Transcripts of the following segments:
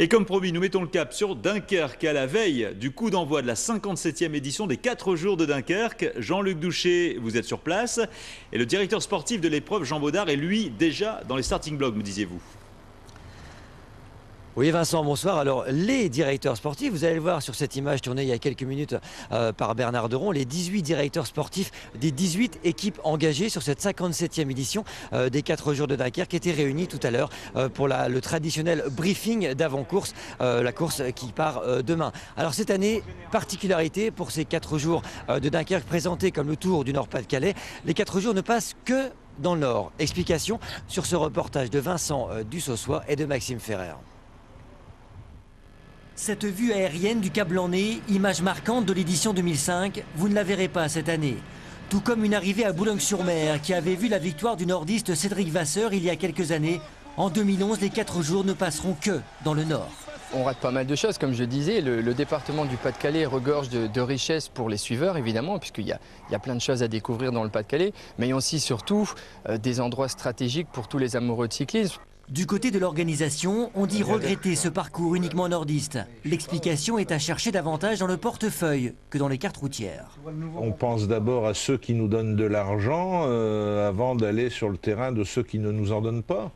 Et comme promis, nous mettons le cap sur Dunkerque à la veille du coup d'envoi de la 57e édition des 4 jours de Dunkerque. Jean-Luc Douchet, vous êtes sur place. Et le directeur sportif de l'épreuve, Jean Baudard, est lui déjà dans les starting blocks, me disiez-vous. Oui Vincent, bonsoir. Alors les directeurs sportifs, vous allez le voir sur cette image tournée il y a quelques minutes par Bernard Deron, les 18 directeurs sportifs des 18 équipes engagées sur cette 57e édition des 4 jours de Dunkerque étaient réunis tout à l'heure pour le traditionnel briefing d'avant-course, la course qui part demain. Alors cette année, particularité pour ces 4 jours de Dunkerque présentés comme le Tour du Nord-Pas-de-Calais, les 4 jours ne passent que dans le Nord. Explication sur ce reportage de Vincent Dussossois et de Maxime Ferrer. Cette vue aérienne du Cap Blanc-Nez, image marquante de l'édition 2005, vous ne la verrez pas cette année. Tout comme une arrivée à Boulogne-sur-Mer qui avait vu la victoire du nordiste Cédric Vasseur il y a quelques années. En 2011, les 4 jours ne passeront que dans le Nord. On rate pas mal de choses, comme je disais. Le département du Pas-de-Calais regorge de richesses pour les suiveurs, évidemment, puisqu'il y a plein de choses à découvrir dans le Pas-de-Calais, mais il y a aussi, surtout, des endroits stratégiques pour tous les amoureux de cyclisme. Du côté de l'organisation, on dit regretter ce parcours uniquement nordiste. L'explication est à chercher davantage dans le portefeuille que dans les cartes routières. On pense d'abord à ceux qui nous donnent de l'argent avant d'aller sur le terrain de ceux qui ne nous en donnent pas.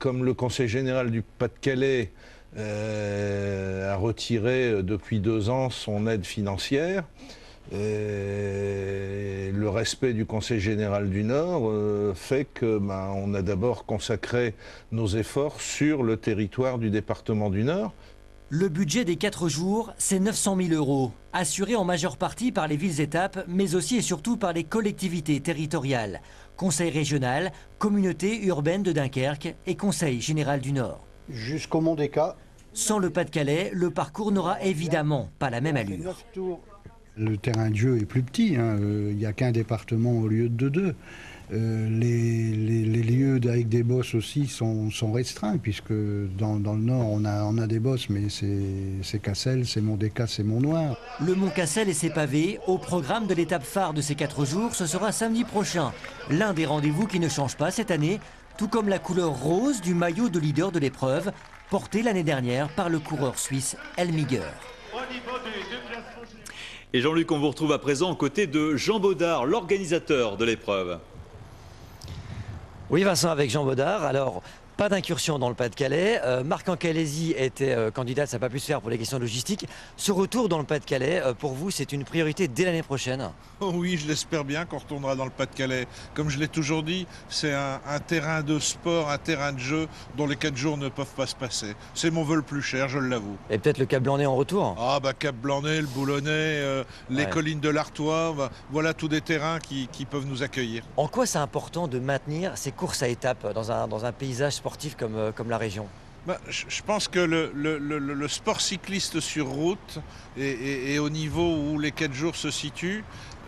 Comme le Conseil général du Pas-de-Calais a retiré depuis 2 ans son aide financière, et le respect du Conseil général du Nord fait que on a d'abord consacré nos efforts sur le territoire du département du Nord. Le budget des 4 jours, c'est 900 000 €, assuré en majeure partie par les villes-étapes, mais aussi et surtout par les collectivités territoriales, Conseil régional, Communauté urbaine de Dunkerque et Conseil général du Nord. Jusqu'au Mont des Cas. Sans le Pas-de-Calais, le parcours n'aura évidemment pas la même allure. Le terrain de jeu est plus petit, il n'y a qu'un département au lieu de 2. Les lieux avec des bosses aussi sont restreints, puisque dans le Nord, on a des bosses, mais c'est Cassel, c'est Mont-des-Cas, c'est Mont-Noir. Le Mont Cassel et ses pavés, au programme de l'étape phare de ces 4 jours, ce sera samedi prochain. L'un des rendez-vous qui ne change pas cette année, tout comme la couleur rose du maillot de leader de l'épreuve, porté l'année dernière par le coureur suisse Elmiger. Et Jean-Luc, on vous retrouve à présent aux côtés de Jean Baudard, l'organisateur de l'épreuve. Oui Vincent, avec Jean Baudard. Alors, pas d'incursion dans le Pas-de-Calais. Marc Ancalesi était candidat, ça n'a pas pu se faire pour les questions logistiques. Ce retour dans le Pas-de-Calais, pour vous, c'est une priorité dès l'année prochaine? Oh oui, je l'espère bien qu'on retournera dans le Pas-de-Calais. Comme je l'ai toujours dit, c'est un terrain de sport, un terrain de jeu dont les 4 jours ne peuvent pas se passer. C'est mon vœu le plus cher, je l'avoue. Et peut-être le Cap Blanc-Nez en retour? Ah bah Cap Blanc-Nez, le Boulonnais, les collines de l'Artois, voilà tous des terrains qui peuvent nous accueillir. En quoi c'est important de maintenir ces courses à étapes dans un paysage sportif comme la région? Je pense que le sport cycliste sur route et au niveau où les 4 jours se situent,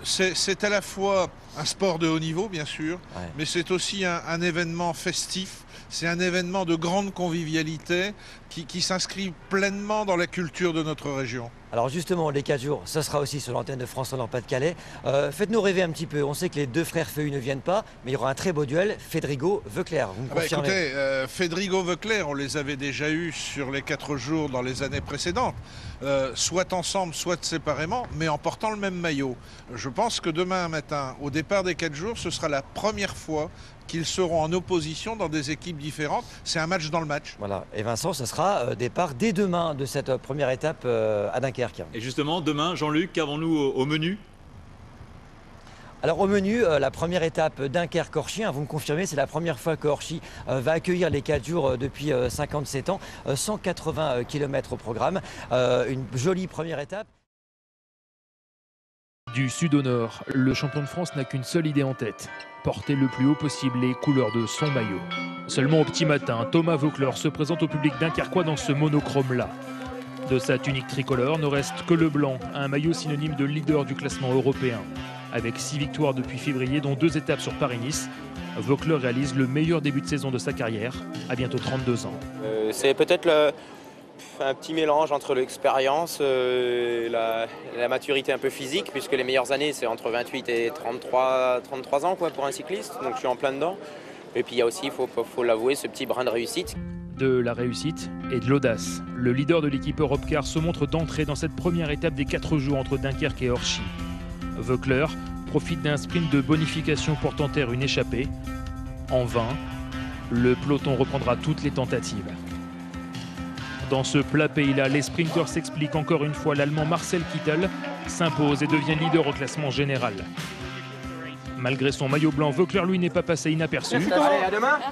c'est à la fois un sport de haut niveau, bien sûr, mais c'est aussi un événement festif. C'est un événement de grande convivialité qui s'inscrit pleinement dans la culture de notre région. Alors justement, les 4 jours, ça sera aussi sur l'antenne de France Nord Pas-de-Calais. Faites-nous rêver un petit peu. On sait que les 2 frères Feuilly ne viennent pas, mais il y aura un très beau duel. Fédrigo-Veuclair, vous me confirmez? Écoutez, Fédrigo-Veuclair, on les avait déjà eus sur les 4 jours dans les années précédentes, soit ensemble, soit séparément, mais en portant le même maillot. Je pense que demain matin, au départ des 4 jours, ce sera la première fois qu'ils seront en opposition dans des équipes différentes. C'est un match dans le match. Voilà. Et Vincent, ce sera départ dès demain de cette première étape à Dunkerque. Et justement, demain, Jean-Luc, qu'avons-nous au menu? Alors au menu, la première étape Dunkerque-Orchy, vous me confirmez, c'est la première fois que Orchy va accueillir les 4 jours depuis 57 ans, 180 km au programme, une jolie première étape. Du sud au nord, le champion de France n'a qu'une seule idée en tête, porter le plus haut possible les couleurs de son maillot. Seulement au petit matin, Thomas Voeckler se présente au public dunkerquois dans ce monochrome-là. De sa tunique tricolore ne reste que le blanc, un maillot synonyme de leader du classement européen. Avec 6 victoires depuis février, dont 2 étapes sur Paris-Nice, Voeckler réalise le meilleur début de saison de sa carrière, à bientôt 32 ans. C'est peut-être un petit mélange entre l'expérience, la maturité un peu physique, puisque les meilleures années c'est entre 28 et 33 ans pour un cycliste, donc je suis en plein dedans. Et puis il y a aussi, il faut l'avouer, ce petit brin de réussite. De la réussite et de l'audace. Le leader de l'équipe Europcar se montre d'entrée dans cette première étape des 4 jours entre Dunkerque et Orchies. Voeckler profite d'un sprint de bonification pour tenter une échappée. En vain, le peloton reprendra toutes les tentatives. Dans ce plat pays-là, les sprinteurs s'expliquent encore une fois. L'Allemand Marcel Kittel s'impose et devient leader au classement général. Malgré son maillot blanc, Voeckler, lui, n'est pas passé inaperçu.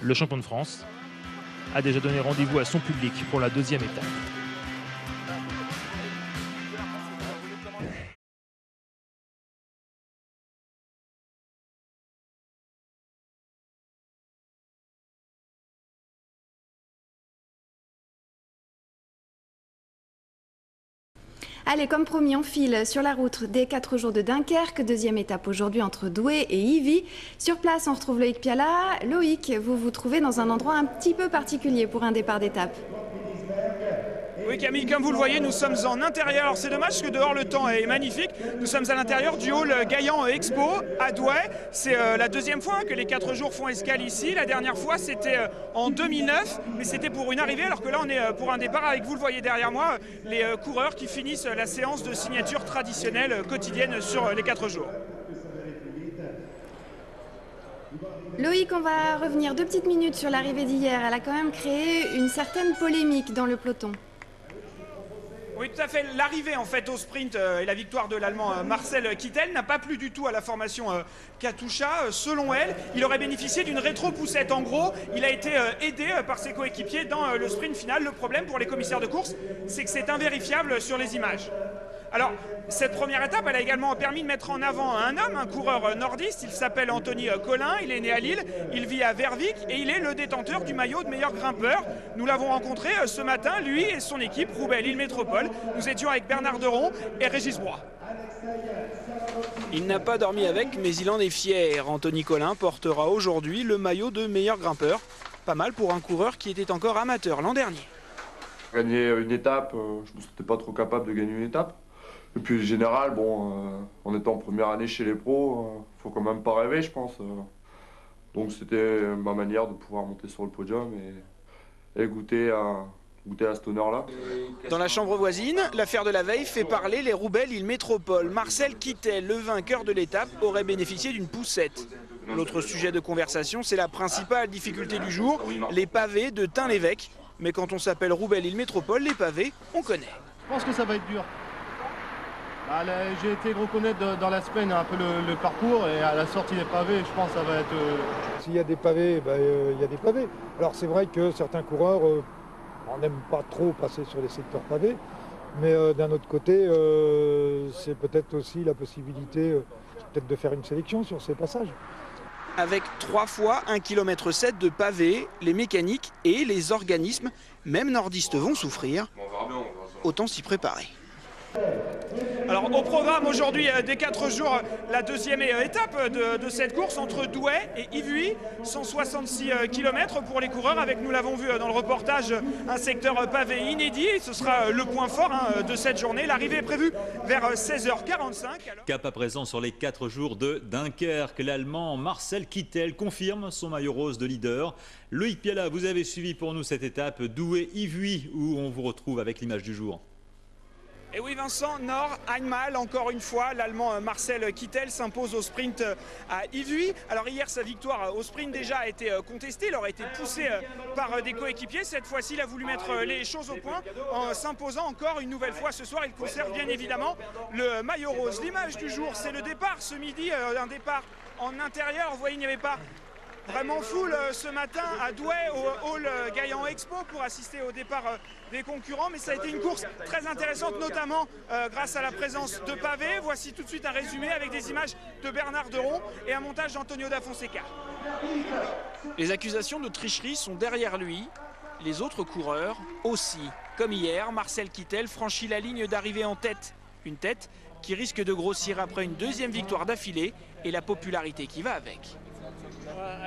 Le champion de France a déjà donné rendez-vous à son public pour la deuxième étape. Allez, comme promis, on file sur la route des 4 jours de Dunkerque. Deuxième étape aujourd'hui entre Douai et Ivy. Sur place, on retrouve Loïc Piala. Loïc, vous vous trouvez dans un endroit un petit peu particulier pour un départ d'étape. Oui Camille, comme vous le voyez, nous sommes en intérieur. Alors c'est dommage parce que dehors le temps est magnifique. Nous sommes à l'intérieur du hall Gaillan Expo à Douai. C'est la deuxième fois que les 4 jours font escale ici. La dernière fois c'était en 2009, mais c'était pour une arrivée, alors que là on est pour un départ avec, vous le voyez derrière moi, les coureurs qui finissent la séance de signature traditionnelle quotidienne sur les 4 jours. Loïc, on va revenir 2 petites minutes sur l'arrivée d'hier. Elle a quand même créé une certaine polémique dans le peloton. Oui, tout à fait. L'arrivée en fait au sprint et la victoire de l'Allemand Marcel Kittel n'a pas plu du tout à la formation Katusha. Selon elle, il aurait bénéficié d'une rétro-poussette. En gros, il a été aidé par ses coéquipiers dans le sprint final. Le problème pour les commissaires de course, c'est que c'est invérifiable sur les images. Alors, cette première étape, elle a également permis de mettre en avant un homme, un coureur nordiste. Il s'appelle Anthony Collin, il est né à Lille, il vit à Vervic et il est le détenteur du maillot de meilleur grimpeur. Nous l'avons rencontré ce matin, lui et son équipe, Roubaix Lille Métropole. Nous étions avec Bernard Deron et Régis Broy. Il n'a pas dormi avec, mais il en est fier. Anthony Collin portera aujourd'hui le maillot de meilleur grimpeur. Pas mal pour un coureur qui était encore amateur l'an dernier. Gagner une étape, je ne me sentais pas trop capable de gagner une étape. Et puis en général, bon, en étant en première année chez les pros, faut quand même pas rêver, je pense. Donc c'était ma manière de pouvoir monter sur le podium et goûter à cet honneur-là. Dans la chambre voisine, l'affaire de la veille fait parler les Roubaix Lille Métropole. Marcel Kittel, le vainqueur de l'étape, aurait bénéficié d'une poussette. L'autre sujet de conversation, c'est la principale difficulté du jour, les pavés de Tain-l'Évêque. Mais quand on s'appelle Roubaix Lille Métropole, les pavés, on connaît. Je pense que ça va être dur. J'ai été reconnaître dans la semaine un peu le parcours et à la sortie des pavés, je pense que ça va être... S'il y a des pavés, il y a des pavés. Alors c'est vrai que certains coureurs, on n'aime pas trop passer sur les secteurs pavés, mais d'un autre côté, c'est peut-être aussi la possibilité peut-être de faire une sélection sur ces passages. Avec 3 fois 1,7 km de pavés, les mécaniques et les organismes, même nordistes, vont souffrir. Autant s'y préparer. Alors au programme aujourd'hui des 4 jours, la deuxième étape de cette course entre Douai et Ivry, 166 km pour les coureurs avec, nous l'avons vu dans le reportage, un secteur pavé inédit. Ce sera le point fort de cette journée. L'arrivée est prévue vers 16h45. Cap à présent sur les 4 jours de Dunkerque. L'Allemand Marcel Kittel confirme son maillot rose de leader. Loïc Piala, vous avez suivi pour nous cette étape Douai-Ivry où on vous retrouve avec l'image du jour. Et oui Vincent, Nord, Einmal, encore une fois, l'Allemand Marcel Kittel s'impose au sprint à Ivry. Alors hier, sa victoire au sprint déjà a été contestée, il aurait été poussé par des coéquipiers. Cette fois-ci, il a voulu mettre les choses au point en s'imposant encore une nouvelle fois. Ce soir, il conserve bien évidemment le maillot rose. L'image du jour, c'est le départ ce midi, un départ en intérieur. Vous voyez, il n'y avait pas vraiment foule ce matin à Douai au hall Gaillan Expo pour assister au départ des concurrents, mais ça a été une course très intéressante, notamment grâce à la présence de pavés. Voici tout de suite un résumé avec des images de Bernard Deron et un montage d'Antonio da Fonseca. Les accusations de tricherie sont derrière lui, les autres coureurs aussi. Comme hier, Marcel Kittel franchit la ligne d'arrivée en tête. Une tête qui risque de grossir après une deuxième victoire d'affilée et la popularité qui va avec.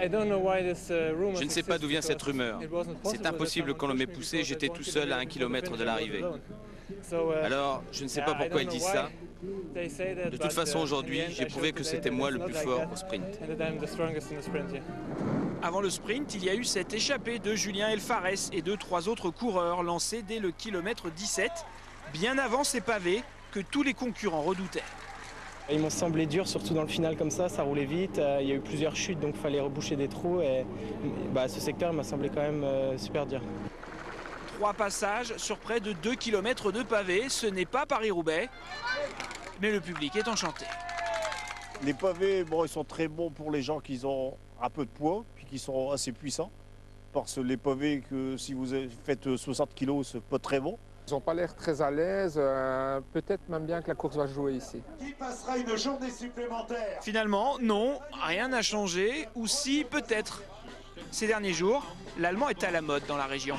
Je ne sais pas d'où vient cette rumeur. C'est impossible qu'on m'ait poussé, j'étais tout seul à 1 km de l'arrivée. Alors, je ne sais pas pourquoi ils disent ça, De toute façon, aujourd'hui, j'ai prouvé que c'était moi le plus fort au sprint. Avant le sprint, il y a eu cette échappée de Julien Elfares et de 3 autres coureurs lancés dès le kilomètre 17, bien avant ces pavés que tous les concurrents redoutaient. Ils m'ont semblé durs, surtout dans le final comme ça roulait vite, il y a eu plusieurs chutes donc il fallait reboucher des trous et ce secteur m'a semblé quand même super dur. 3 passages sur près de 2 km de pavés, ce n'est pas Paris-Roubaix, mais le public est enchanté. Les pavés, bon, ils sont très bons pour les gens qui ont un peu de poids, puis qui sont assez puissants. Parce que les pavés, que si vous faites 60 kg, c'est pas très bon. Ils n'ont pas l'air très à l'aise, peut-être même bien que la course va jouer ici. Qui passera une journée supplémentaire? Finalement, non, rien n'a changé, ou si, peut-être. Ces derniers jours, l'Allemand est à la mode dans la région.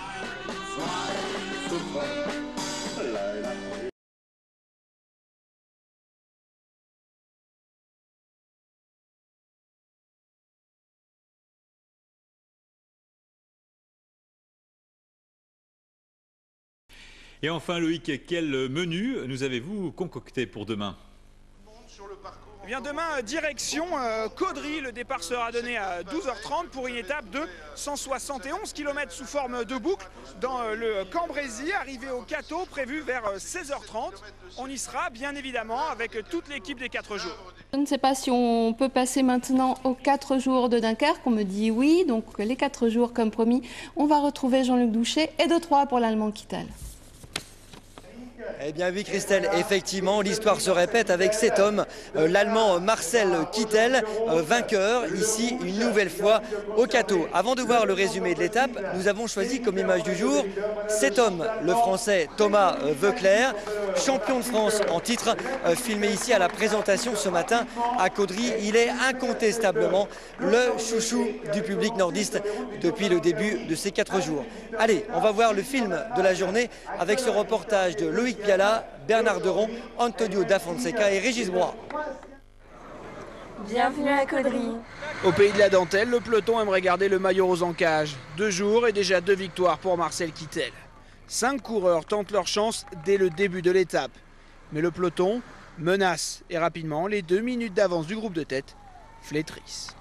Et enfin Loïc, quel menu nous avez-vous concocté pour demain? Eh bien demain, direction Caudry. Le départ sera donné à 12h30 pour une étape de 171 km sous forme de boucle dans le Cambrésis, arrivé au Cateau, prévu vers 16h30. On y sera bien évidemment avec toute l'équipe des 4 jours. Je ne sais pas si on peut passer maintenant aux 4 jours de Dunkerque. On me dit oui, donc les 4 jours comme promis. On va retrouver Jean-Luc Douchet et de 3 pour l'Allemand Kittel. Eh bien oui Christelle, effectivement l'histoire se répète avec cet homme, l'Allemand Marcel Kittel, vainqueur ici une nouvelle fois au Cateau. Avant de voir le résumé de l'étape, nous avons choisi comme image du jour cet homme, le Français Thomas Voeckler, champion de France en titre, filmé ici à la présentation ce matin à Caudry. Il est incontestablement le chouchou du public nordiste depuis le début de ces 4 jours. Allez, on va voir le film de la journée avec ce reportage de Loïc Piala, Bernard Deron, Antonio Da Fonseca et Régis Broy. Bienvenue à Caudry. Au pays de la dentelle, le peloton aimerait garder le maillot rose en cage. 2 jours et déjà 2 victoires pour Marcel Kittel. 5 coureurs tentent leur chance dès le début de l'étape. Mais le peloton menace et rapidement les 2 minutes d'avance du groupe de tête flétrissent.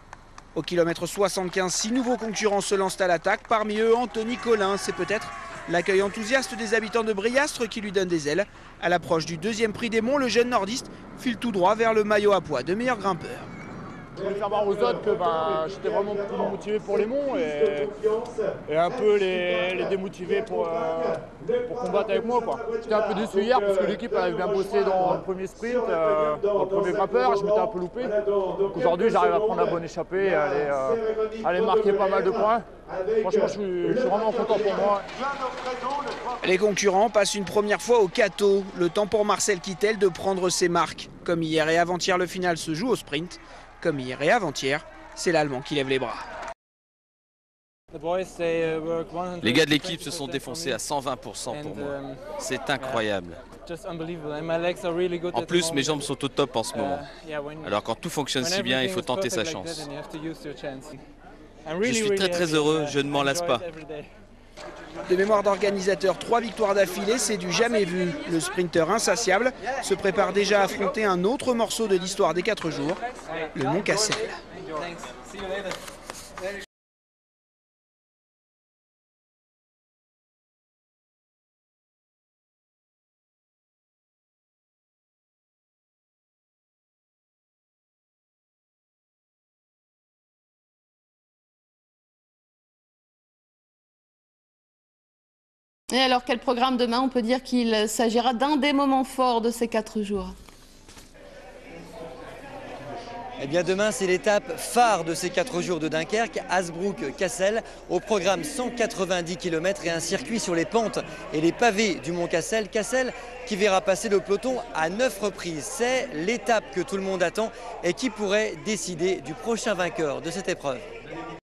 Au kilomètre 75, 6 nouveaux concurrents se lancent à l'attaque. Parmi eux, Anthony Collin, c'est peut-être l'accueil enthousiaste des habitants de Briastre qui lui donne des ailes. À l'approche du 2e prix des Monts, le jeune nordiste file tout droit vers le maillot à poids de meilleur grimpeur. Je voulais faire voir aux autres que j'étais vraiment plus motivé pour les monts et un peu les démotiver pour combattre avec moi. J'étais un peu déçu hier parce que l'équipe avait bien bossé dans le premier sprint, dans le premier grimpeur, je m'étais un peu loupé. Aujourd'hui j'arrive à prendre la bonne échappée et aller marquer pas mal de points. Franchement je suis vraiment content pour moi. Les concurrents passent une première fois au Cateau. Le temps pour Marcel Kittel de prendre ses marques. Comme hier et avant-hier, le final se joue au sprint. Comme hier et avant-hier, c'est l'Allemand qui lève les bras. Les gars de l'équipe se sont défoncés à 120% pour moi. C'est incroyable. En plus, mes jambes sont au top en ce moment. Alors quand tout fonctionne si bien, il faut tenter sa chance. Je suis très heureux, je ne m'en lasse pas. De mémoire d'organisateur, 3 victoires d'affilée, c'est du jamais vu. Le sprinter insatiable se prépare déjà à affronter un autre morceau de l'histoire des 4 jours, le Mont Cassel. Et alors, quel programme demain? On peut dire qu'il s'agira d'un des moments forts de ces 4 jours. Eh bien demain, c'est l'étape phare de ces 4 jours de Dunkerque, Hasbrouck-Cassel, au programme 190 km et un circuit sur les pentes et les pavés du Mont Cassel. Cassel qui verra passer le peloton à 9 reprises. C'est l'étape que tout le monde attend et qui pourrait décider du prochain vainqueur de cette épreuve.